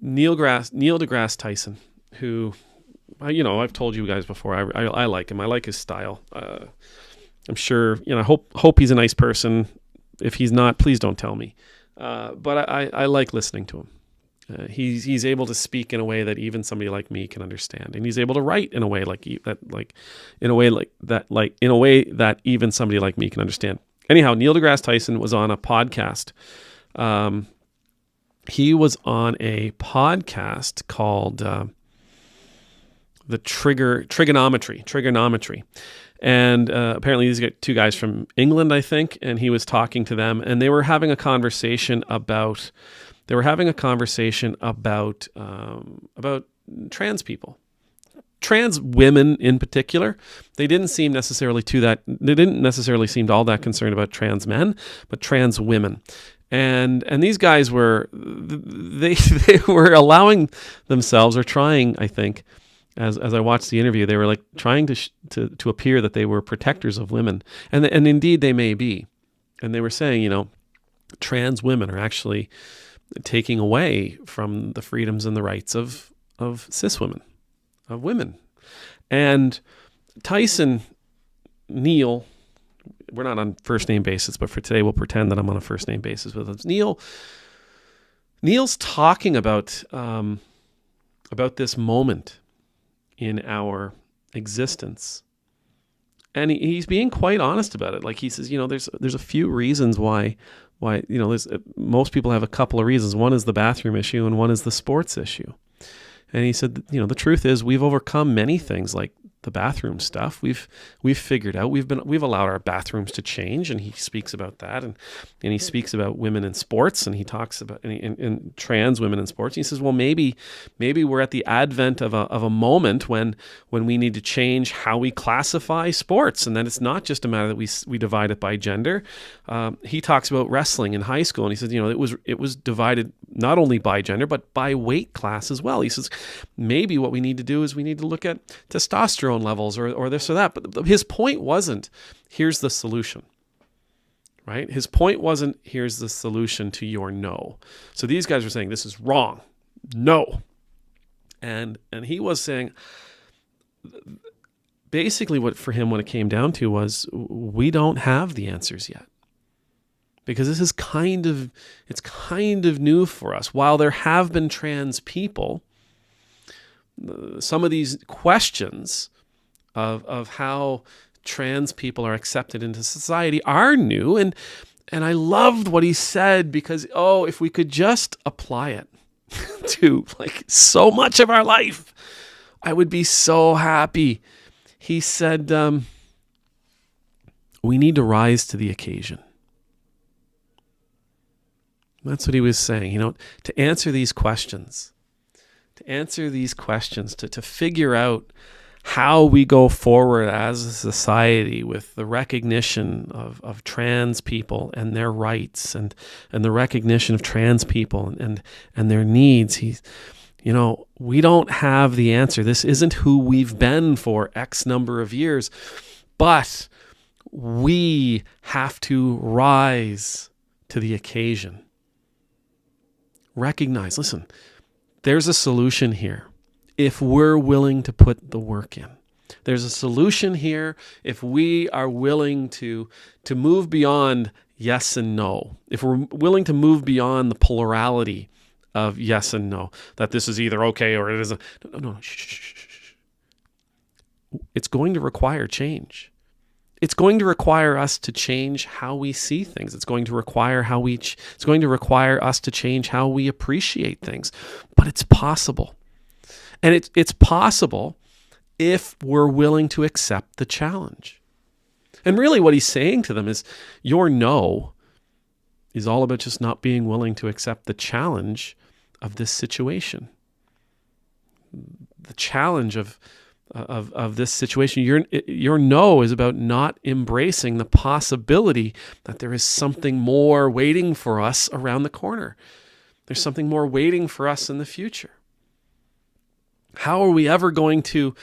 Neil deGrasse Tyson, who, I've told you guys before, I like him. I like his style. I'm sure, hope he's a nice person. If he's not, please don't tell me. But I like listening to him. He's able to speak in a way that even somebody like me can understand, and he's able to write in a way that even somebody like me can understand. Anyhow, Neil deGrasse Tyson was on a podcast. He was on a podcast called the Trigonometry. And apparently these are two guys from England, I think, and he was talking to them, and they were having a conversation about trans people, trans women in particular. They didn't necessarily seem all that concerned about trans men, but trans women. And these guys were they were allowing themselves, or trying, I think, as I watched the interview, they were like trying to appear that they were protectors of women, and indeed they may be. And they were saying, trans women are actually taking away from the freedoms and the rights of cis women, of women. And Neil, we're not on first name basis, but for today we'll pretend that I'm on a first name basis with him. Neil's talking about this moment in our existence, and he's being quite honest about it. Like he says, there's a few reasons why most people have a couple of reasons. One is the bathroom issue, and one is the sports issue. And he said, the truth is we've overcome many things like the bathroom stuff. We've figured out, we've allowed our bathrooms to change, and he speaks about that, and he speaks about women in sports, and he talks about and trans women in sports. And he says, well, maybe we're at the advent of a moment when we need to change how we classify sports, and then it's not just a matter that we divide it by gender. He talks about wrestling in high school, and he says, it was divided not only by gender but by weight class as well. He says maybe what we need to do is we need to look at testosterone levels or this or that. But his point wasn't, here's the solution, right? His point wasn't, here's the solution to your no. So these guys were saying, this is wrong. No. And he was saying, basically what it came down to was, we don't have the answers yet. Because this is kind of new for us. While there have been trans people, some of these questions of how trans people are accepted into society are new. And I loved what he said, because, if we could just apply it to like so much of our life, I would be so happy. He said, we need to rise to the occasion. That's what he was saying, to answer these questions, to figure out how we go forward as a society with the recognition of trans people and their rights, and the recognition of trans people and their needs. We don't have the answer. This isn't who we've been for X number of years, but we have to rise to the occasion. Recognize, listen, there's a solution here if we're willing to put the work in. There's a solution here if we are willing to move beyond yes and no. If we're willing to move beyond the plurality of yes and no, that this is either okay or it isn't. No. Shh. It's going to require change. It's going to require us to change how we see things. It's going to require us to change how we appreciate things. But it's possible. And it's possible if we're willing to accept the challenge. And really what he's saying to them is, your no is all about just not being willing to accept the challenge of this situation. The challenge of this situation. Your no is about not embracing the possibility that there is something more waiting for us around the corner. There's something more waiting for us in the future. How are we ever going to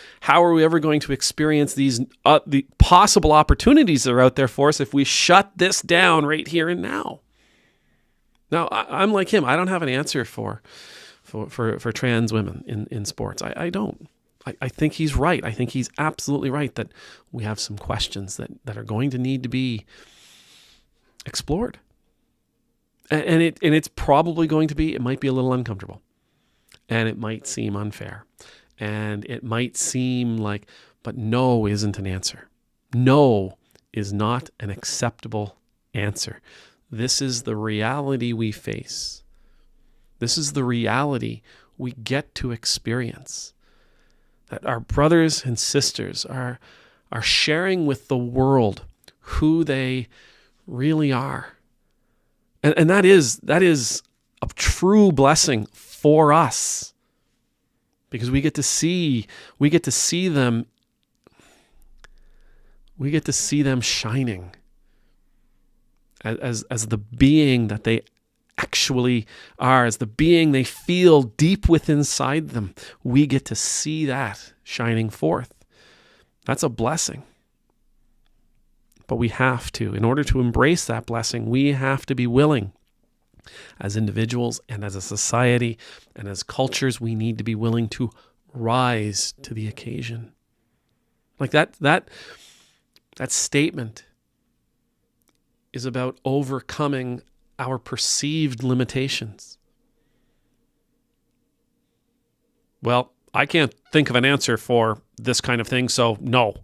experience these the possible opportunities that are out there for us if we shut this down right here and now? Now, I'm like him. I don't have an answer for for trans women in sports. I don't. I think he's right. I think he's absolutely right that we have some questions that are going to need to be explored. And it's probably going to be, it might be a little uncomfortable. And it might seem unfair. And it might seem like, but no isn't an answer. No is not an acceptable answer. This is the reality we face. This is the reality we get to experience. That our brothers and sisters are sharing with the world who they really are. And that is a true blessing for us. Because we get to see them shining as the being that they actually are, as the being they feel deep within inside them. We get to see that shining forth. That's a blessing. But we have to, in order to embrace that blessing, we have to be willing. As individuals and as a society and as cultures, we need to be willing to rise to the occasion. Like that statement is about overcoming our perceived limitations. Well, I can't think of an answer for this kind of thing, so no.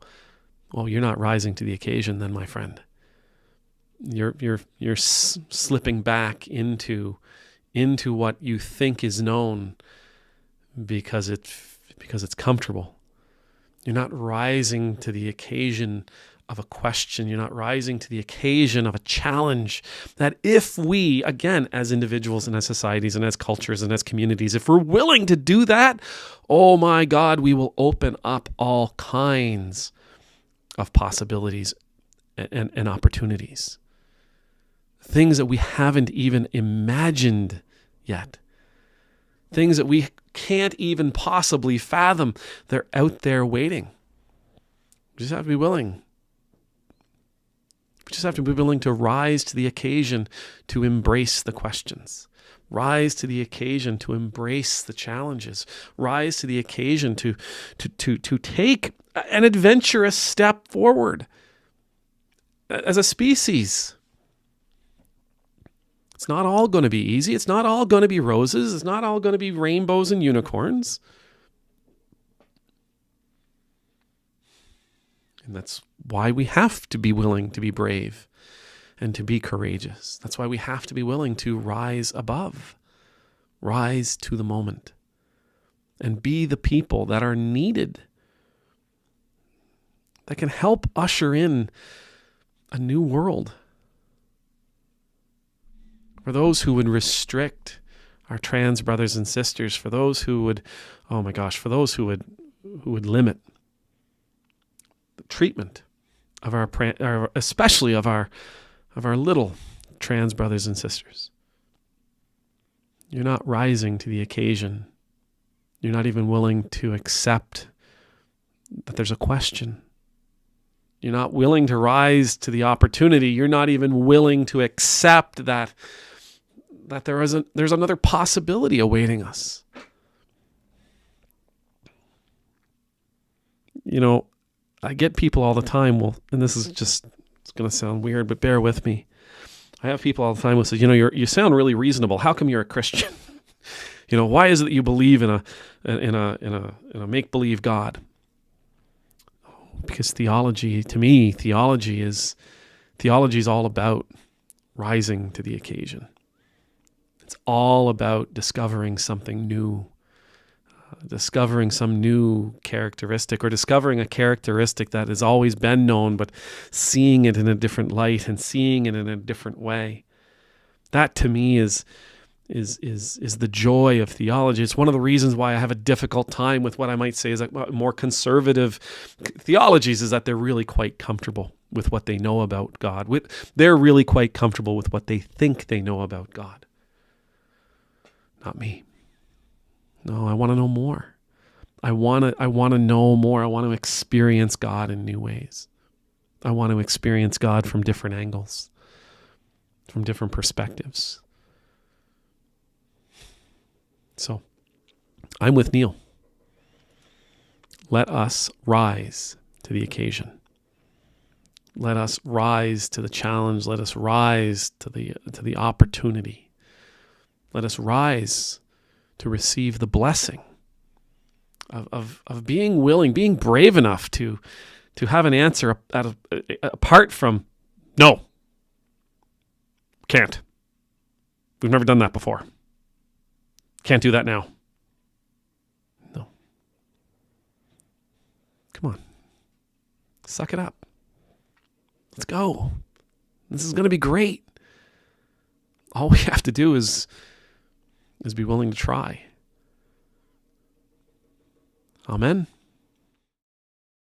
Well, you're not rising to the occasion then, my friend. You're slipping back into what you think is known because it's comfortable. You're not rising to the occasion of a question. You're not rising to the occasion of a challenge that if we, again, as individuals and as societies and as cultures and as communities, if we're willing to do that, oh my God, we will open up all kinds of possibilities and opportunities. Things that we haven't even imagined yet. Things that we can't even possibly fathom. They're out there waiting. We just have to be willing. We just have to be willing to rise to the occasion to embrace the questions. Rise to the occasion to embrace the challenges. Rise to the occasion to take an adventurous step forward as a species. It's not all going to be easy. It's not all going to be roses. It's not all going to be rainbows and unicorns. And that's why we have to be willing to be brave and to be courageous. That's why we have to be willing to rise above, rise to the moment, and be the people that are needed, that can help usher in a new world. For those who would restrict our trans brothers and sisters, for those who would, for those who would limit the treatment of especially of our little trans brothers and sisters. You're not rising to the occasion. You're not even willing to accept that there's a question. You're not willing to rise to the opportunity. You're not even willing to accept that there's another possibility awaiting us. You know, I get people all the time, and this is just, it's going to sound weird, but bear with me. I have people all the time who say, you sound really reasonable. How come you're a Christian? Why is it that you believe in a make-believe God? Because theology is all about rising to the occasion. It's all about discovering something new, discovering some new characteristic, or discovering a characteristic that has always been known, but seeing it in a different light and seeing it in a different way. That to me is the joy of theology. It's one of the reasons why I have a difficult time with what I might say is like more conservative theologies, is that they're really quite comfortable with what they know about God. They're really quite comfortable with what they think they know about God. Not me. No, I want to know more. I want to know more. I want to experience God in new ways. I want to experience God from different angles, from different perspectives. So I'm with Neil. Let us rise to the occasion. Let us rise to the challenge. Let us rise to the opportunity. Let us rise to receive the blessing of being willing, being brave enough to have an answer apart from, no, can't. We've never done that before. Can't do that now. No. Come on. Suck it up. Let's go. This is going to be great. All we have to do is be willing to try. Amen.